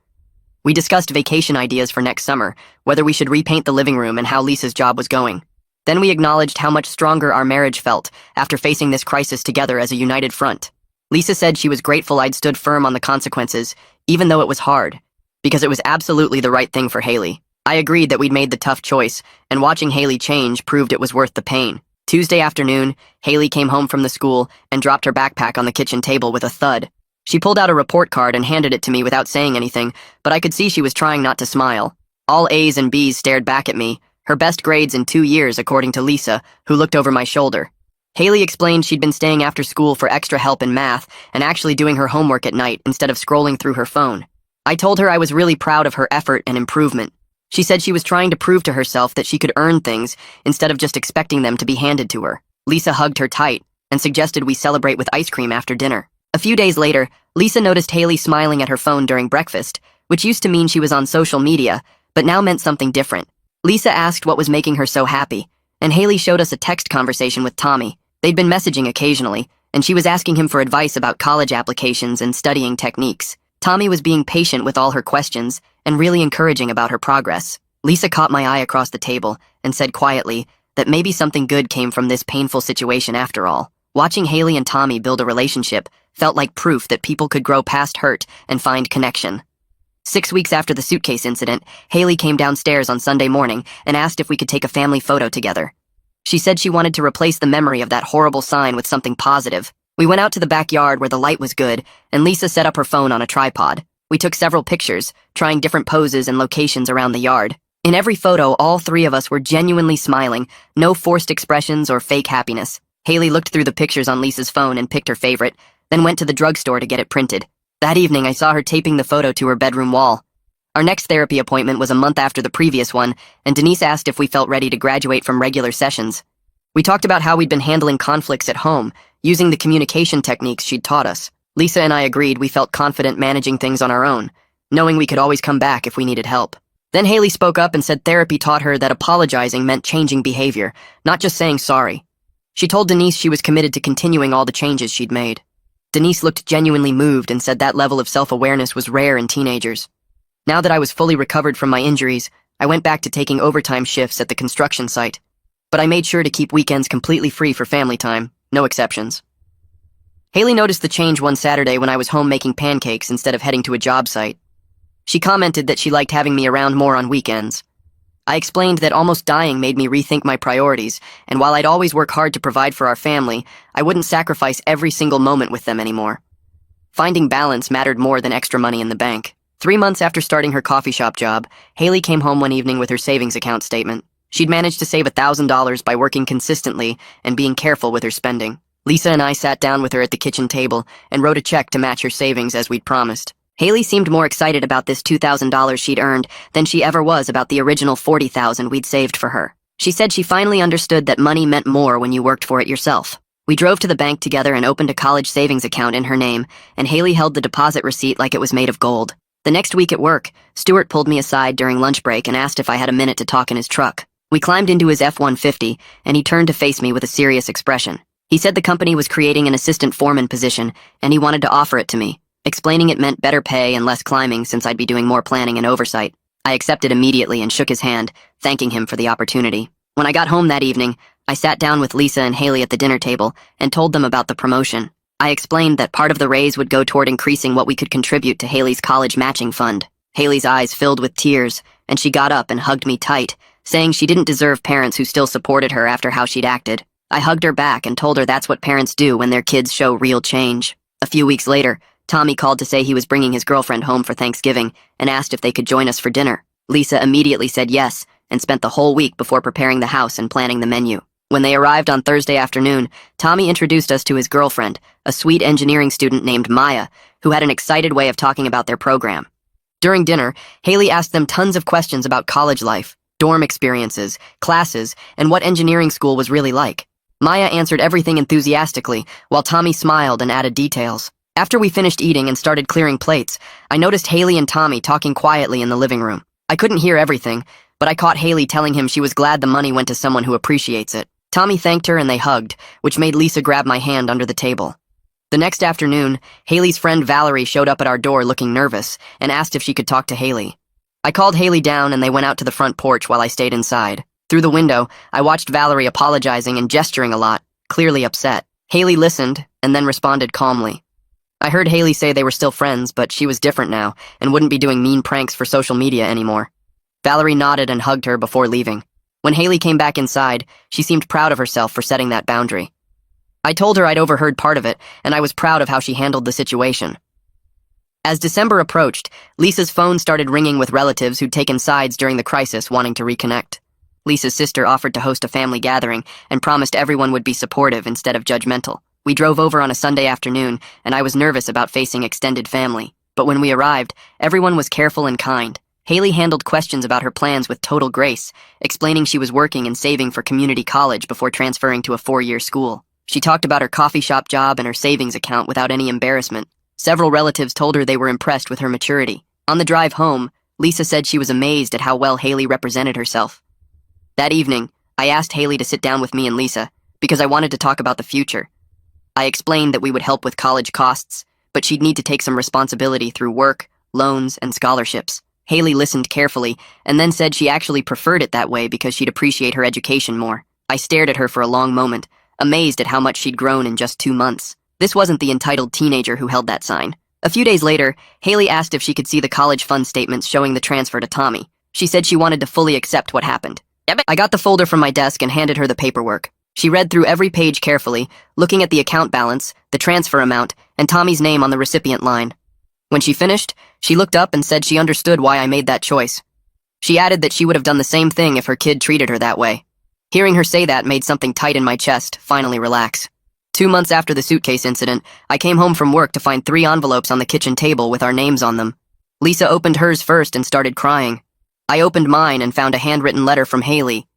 We discussed vacation ideas for next summer, whether we should repaint the living room and how Lisa's job was going. Then we acknowledged how much stronger our marriage felt after facing this crisis together as a united front. Lisa said she was grateful I'd stood firm on the consequences, even though it was hard, because it was absolutely the right thing for Haley. I agreed that we'd made the tough choice, and watching Haley change proved it was worth the pain. Tuesday afternoon, Haley came home from the school and dropped her backpack on the kitchen table with a thud. She pulled out a report card and handed it to me without saying anything, but I could see she was trying not to smile. All A's and B's stared back at me, her best grades in 2 years according to Lisa, who looked over my shoulder. Haley explained she'd been staying after school for extra help in math and actually doing her homework at night instead of scrolling through her phone. I told her I was really proud of her effort and improvement. She said she was trying to prove to herself that she could earn things instead of just expecting them to be handed to her. Lisa hugged her tight and suggested we celebrate with ice cream after dinner. A few days later, Lisa noticed Haley smiling at her phone during breakfast, which used to mean she was on social media, but now meant something different. Lisa asked what was making her so happy, and Haley showed us a text conversation with Tommy. They'd been messaging occasionally, and she was asking him for advice about college applications and studying techniques. Tommy was being patient with all her questions and really encouraging about her progress. Lisa caught my eye across the table and said quietly that maybe something good came from this painful situation after all. Watching Haley and Tommy build a relationship felt like proof that people could grow past hurt and find connection. 6 weeks after the suitcase incident, Haley came downstairs on Sunday morning and asked if we could take a family photo together. She said she wanted to replace the memory of that horrible sign with something positive. We went out to the backyard where the light was good, and Lisa set up her phone on a tripod. We took several pictures, trying different poses and locations around the yard. In every photo, all 3 of us were genuinely smiling, no forced expressions or fake happiness. Haley looked through the pictures on Lisa's phone and picked her favorite, then went to the drugstore to get it printed. That evening, I saw her taping the photo to her bedroom wall. Our next therapy appointment was a month after the previous one, and Denise asked if we felt ready to graduate from regular sessions. We talked about how we'd been handling conflicts at home, using the communication techniques she'd taught us. Lisa and I agreed we felt confident managing things on our own, knowing we could always come back if we needed help. Then Haley spoke up and said therapy taught her that apologizing meant changing behavior, not just saying sorry. She told Denise she was committed to continuing all the changes she'd made. Denise looked genuinely moved and said that level of self-awareness was rare in teenagers. Now that I was fully recovered from my injuries, I went back to taking overtime shifts at the construction site. But I made sure to keep weekends completely free for family time, no exceptions. Haley noticed the change one Saturday when I was home making pancakes instead of heading to a job site. She commented that she liked having me around more on weekends. I explained that almost dying made me rethink my priorities, and while I'd always work hard to provide for our family, I wouldn't sacrifice every single moment with them anymore. Finding balance mattered more than extra money in the bank. 3 months after starting her coffee shop job, Haley came home one evening with her savings account statement. She'd managed to save $1,000 by working consistently and being careful with her spending. Lisa and I sat down with her at the kitchen table and wrote a check to match her savings as we'd promised. Haley seemed more excited about this $2,000 she'd earned than she ever was about the original $40,000 we'd saved for her. She said she finally understood that money meant more when you worked for it yourself. We drove to the bank together and opened a college savings account in her name, and Haley held the deposit receipt like it was made of gold. The next week at work, Stuart pulled me aside during lunch break and asked if I had a minute to talk in his truck. We climbed into his F-150, and he turned to face me with a serious expression. He said the company was creating an assistant foreman position, and he wanted to offer it to me, explaining it meant better pay and less climbing since I'd be doing more planning and oversight. I accepted immediately and shook his hand, thanking him for the opportunity. When I got home that evening, I sat down with Lisa and Haley at the dinner table and told them about the promotion. I explained that part of the raise would go toward increasing what we could contribute to Haley's college matching fund. Haley's eyes filled with tears, and she got up and hugged me tight, saying she didn't deserve parents who still supported her after how she'd acted. I hugged her back and told her that's what parents do when their kids show real change. A few weeks later, Tommy called to say he was bringing his girlfriend home for Thanksgiving and asked if they could join us for dinner. Lisa immediately said yes and spent the whole week before preparing the house and planning the menu. When they arrived on Thursday afternoon, Tommy introduced us to his girlfriend, a sweet engineering student named Maya, who had an excited way of talking about their program. During dinner, Haley asked them tons of questions about college life, dorm experiences, classes, and what engineering school was really like. Maya answered everything enthusiastically, while Tommy smiled and added details. After we finished eating and started clearing plates, I noticed Haley and Tommy talking quietly in the living room. I couldn't hear everything, but I caught Haley telling him she was glad the money went to someone who appreciates it. Tommy thanked her and they hugged, which made Lisa grab my hand under the table. The next afternoon, Haley's friend Valerie showed up at our door looking nervous and asked if she could talk to Haley. I called Haley down and they went out to the front porch while I stayed inside. Through the window, I watched Valerie apologizing and gesturing a lot, clearly upset. Haley listened and then responded calmly. I heard Haley say they were still friends, but she was different now and wouldn't be doing mean pranks for social media anymore. Valerie nodded and hugged her before leaving. When Haley came back inside, she seemed proud of herself for setting that boundary. I told her I'd overheard part of it, and I was proud of how she handled the situation. As December approached, Lisa's phone started ringing with relatives who'd taken sides during the crisis wanting to reconnect. Lisa's sister offered to host a family gathering and promised everyone would be supportive instead of judgmental. We drove over on a Sunday afternoon, and I was nervous about facing extended family. But when we arrived, everyone was careful and kind. Haley handled questions about her plans with total grace, explaining she was working and saving for community college before transferring to a 4-year school. She talked about her coffee shop job and her savings account without any embarrassment. Several relatives told her they were impressed with her maturity. On the drive home, Lisa said she was amazed at how well Haley represented herself. That evening, I asked Haley to sit down with me and Lisa because I wanted to talk about the future. I explained that we would help with college costs, but she'd need to take some responsibility through work, loans, and scholarships. Haley listened carefully and then said she actually preferred it that way because she'd appreciate her education more. I stared at her for a long moment, amazed at how much she'd grown in just 2 months. This wasn't the entitled teenager who held that sign. A few days later, Haley asked if she could see the college fund statements showing the transfer to Tommy. She said she wanted to fully accept what happened. I got the folder from my desk and handed her the paperwork. She read through every page carefully, looking at the account balance, the transfer amount, and Tommy's name on the recipient line. When she finished, she looked up and said she understood why I made that choice. She added that she would have done the same thing if her kid treated her that way. Hearing her say that made something tight in my chest finally relax. 2 months after the suitcase incident, I came home from work to find 3 envelopes on the kitchen table with our names on them. Lisa opened hers first and started crying. I opened mine and found a handwritten letter from Haley.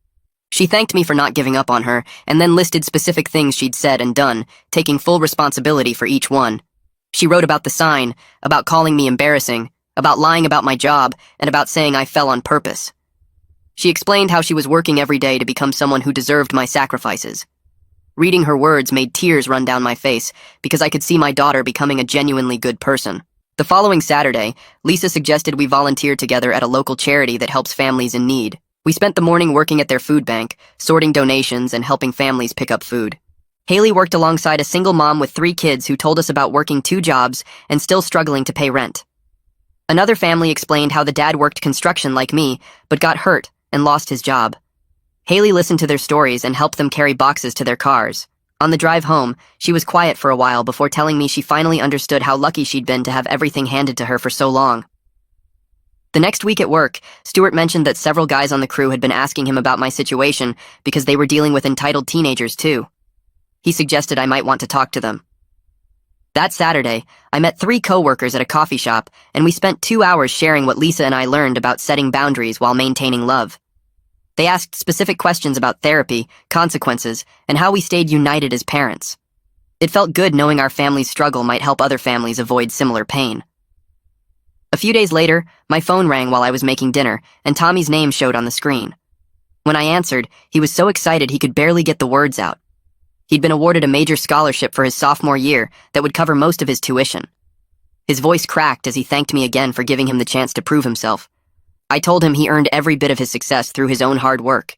She thanked me for not giving up on her, and then listed specific things she'd said and done, taking full responsibility for each one. She wrote about the sign, about calling me embarrassing, about lying about my job, and about saying I fell on purpose. She explained how she was working every day to become someone who deserved my sacrifices. Reading her words made tears run down my face because I could see my daughter becoming a genuinely good person. The following Saturday, Lisa suggested we volunteer together at a local charity that helps families in need. We spent the morning working at their food bank, sorting donations and helping families pick up food. Haley worked alongside a single mom with 3 kids who told us about working 2 jobs and still struggling to pay rent. Another family explained how the dad worked construction like me, but got hurt and lost his job. Haley listened to their stories and helped them carry boxes to their cars. On the drive home, she was quiet for a while before telling me she finally understood how lucky she'd been to have everything handed to her for so long. The next week at work, Stuart mentioned that several guys on the crew had been asking him about my situation because they were dealing with entitled teenagers too. He suggested I might want to talk to them. That Saturday, I met 3 coworkers at a coffee shop, and we spent 2 hours sharing what Lisa and I learned about setting boundaries while maintaining love. They asked specific questions about therapy, consequences, and how we stayed united as parents. It felt good knowing our family's struggle might help other families avoid similar pain. A few days later, my phone rang while I was making dinner, and Tommy's name showed on the screen. When I answered, he was so excited he could barely get the words out. He'd been awarded a major scholarship for his sophomore year that would cover most of his tuition. His voice cracked as he thanked me again for giving him the chance to prove himself. I told him he earned every bit of his success through his own hard work.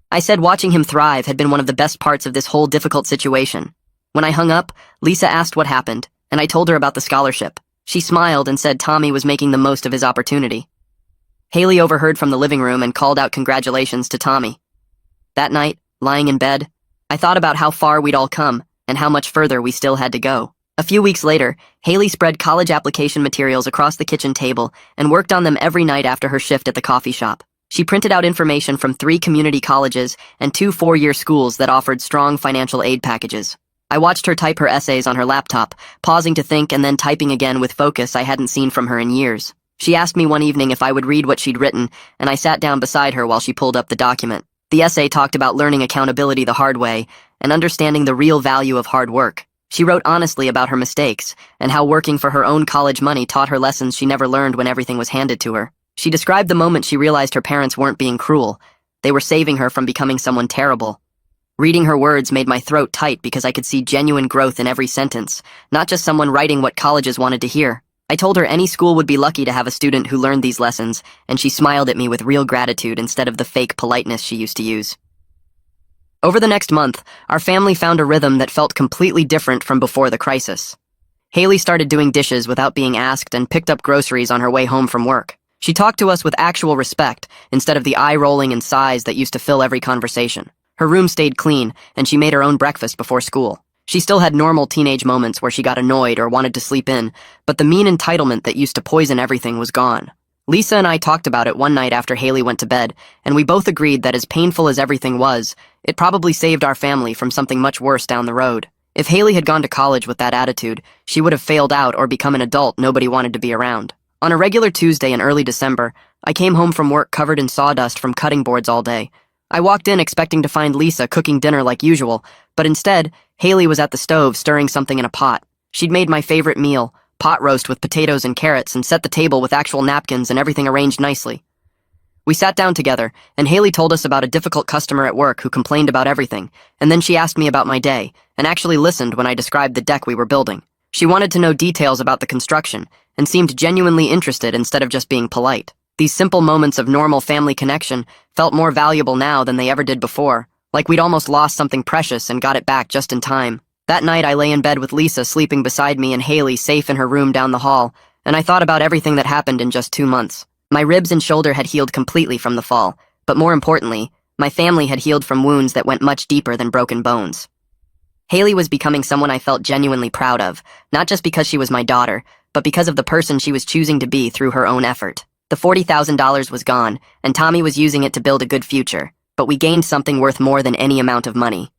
I said watching him thrive had been one of the best parts of this whole difficult situation. When I hung up, Lisa asked what happened, and I told her about the scholarship. She smiled and said Tommy was making the most of his opportunity. Haley overheard from the living room and called out congratulations to Tommy. That night, lying in bed, I thought about how far we'd all come and how much further we still had to go. A few weeks later, Haley spread college application materials across the kitchen table and worked on them every night after her shift at the coffee shop. She printed out information from 3 community colleges and 2 four-year schools that offered strong financial aid packages. I watched her type her essays on her laptop, pausing to think and then typing again with focus I hadn't seen from her in years. She asked me one evening if I would read what she'd written, and I sat down beside her while she pulled up the document. The essay talked about learning accountability the hard way and understanding the real value of hard work. She wrote honestly about her mistakes and how working for her own college money taught her lessons she never learned when everything was handed to her. She described the moment she realized her parents weren't being cruel. They were saving her from becoming someone terrible. Reading her words made my throat tight because I could see genuine growth in every sentence, not just someone writing what colleges wanted to hear. I told her any school would be lucky to have a student who learned these lessons, and she smiled at me with real gratitude instead of the fake politeness she used to use. Over the next month, our family found a rhythm that felt completely different from before the crisis. Haley started doing dishes without being asked and picked up groceries on her way home from work. She talked to us with actual respect instead of the eye-rolling and sighs that used to fill every conversation. Her room stayed clean, and she made her own breakfast before school. She still had normal teenage moments where she got annoyed or wanted to sleep in, but the mean entitlement that used to poison everything was gone. Lisa and I talked about it one night after Haley went to bed, and we both agreed that as painful as everything was, it probably saved our family from something much worse down the road. If Haley had gone to college with that attitude, she would have failed out or become an adult nobody wanted to be around. On a regular Tuesday in early December, I came home from work covered in sawdust from cutting boards all day. I walked in expecting to find Lisa cooking dinner like usual, but instead, Haley was at the stove stirring something in a pot. She'd made my favorite meal, pot roast with potatoes and carrots, and set the table with actual napkins and everything arranged nicely. We sat down together, and Haley told us about a difficult customer at work who complained about everything, and then she asked me about my day, and actually listened when I described the deck we were building. She wanted to know details about the construction, and seemed genuinely interested instead of just being polite. These simple moments of normal family connection felt more valuable now than they ever did before, like we'd almost lost something precious and got it back just in time. That night I lay in bed with Lisa sleeping beside me and Haley safe in her room down the hall, and I thought about everything that happened in just 2 months. My ribs and shoulder had healed completely from the fall, but more importantly, my family had healed from wounds that went much deeper than broken bones. Haley was becoming someone I felt genuinely proud of, not just because she was my daughter, but because of the person she was choosing to be through her own effort. The $40,000 was gone, and Tommy was using it to build a good future, but we gained something worth more than any amount of money.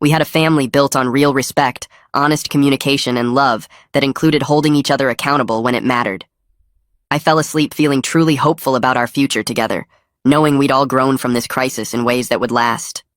We had a family built on real respect, honest communication, and love that included holding each other accountable when it mattered. I fell asleep feeling truly hopeful about our future together, knowing we'd all grown from this crisis in ways that would last.